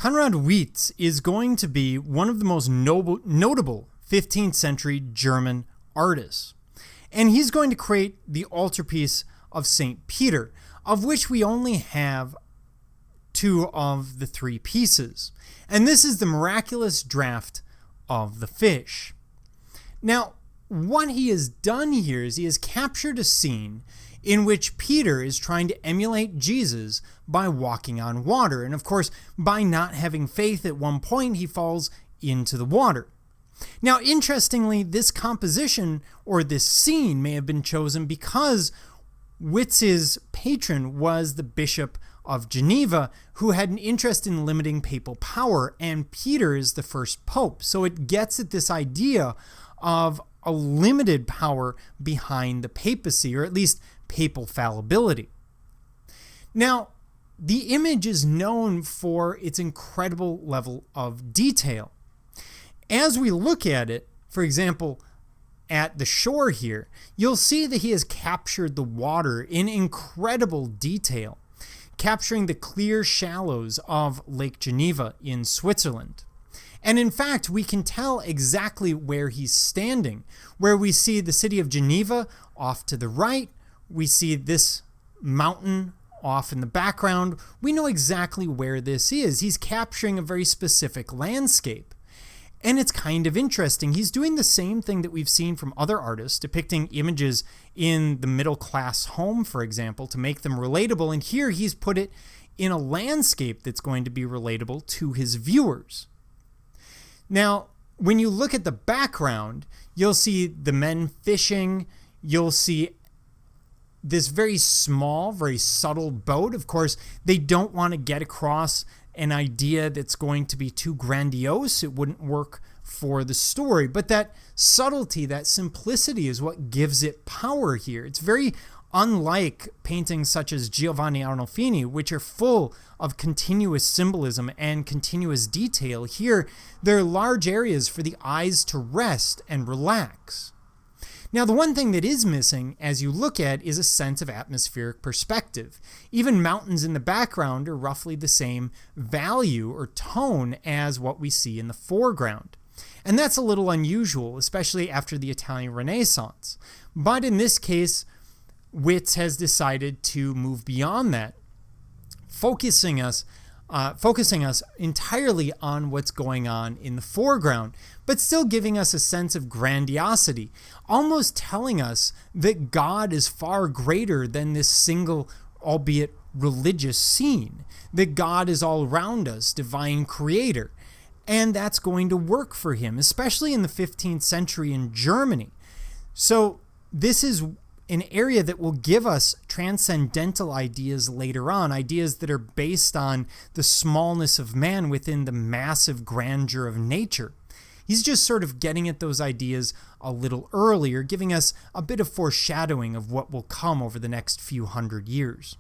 Konrad Witz is going to be one of the most notable 15th century German artists. And he's going to create the altarpiece of St. Peter, of which we only have 2 of the 3 pieces. And this is the miraculous draft of the fish. Now, what he has done here is he has captured a scene in which Peter is trying to emulate Jesus by walking on water. And of course, by not having faith at one point, he falls into the water. Now, interestingly, this composition or this scene may have been chosen because Witz's patron was the Bishop of Geneva, who had an interest in limiting papal power, and Peter is the first pope. So it gets at this idea of a limited power behind the papacy, or at least papal fallibility. Now, the image is known for its incredible level of detail. As we look at it, for example, at the shore here, you'll see that he has captured the water in incredible detail, capturing the clear shallows of Lake Geneva in Switzerland. And in fact, we can tell exactly where he's standing, where we see the city of Geneva off to the right. We see this mountain off in the background. We know exactly where this is. He's capturing a very specific landscape. And it's kind of interesting. He's doing the same thing that we've seen from other artists, depicting images in the middle-class home, for example, to make them relatable. And here he's put it in a landscape that's going to be relatable to his viewers. Now, when you look at the background, you'll see the men fishing. You'll see this very small, very subtle boat. Of course, they don't want to get across an idea that's going to be too grandiose. It wouldn't work for the story. But that subtlety, that simplicity is what gives it power here. It's very unlike paintings such as Giovanni Arnolfini, which are full of continuous symbolism and continuous detail. Here, there are large areas for the eyes to rest and relax. Now, the one thing that is missing as you look at is a sense of atmospheric perspective. Even mountains in the background are roughly the same value or tone as what we see in the foreground. And that's a little unusual, especially after the Italian Renaissance. But in this case, Witz has decided to move beyond that, focusing us entirely on what's going on in the foreground, but still giving us a sense of grandiosity, almost telling us that God is far greater than this single, albeit religious scene, that God is all around us, divine creator. And that's going to work for him, especially in the 15th century in Germany. So this is an area that will give us transcendental ideas later on, ideas that are based on the smallness of man within the massive grandeur of nature. He's just sort of getting at those ideas a little earlier, giving us a bit of foreshadowing of what will come over the next few hundred years.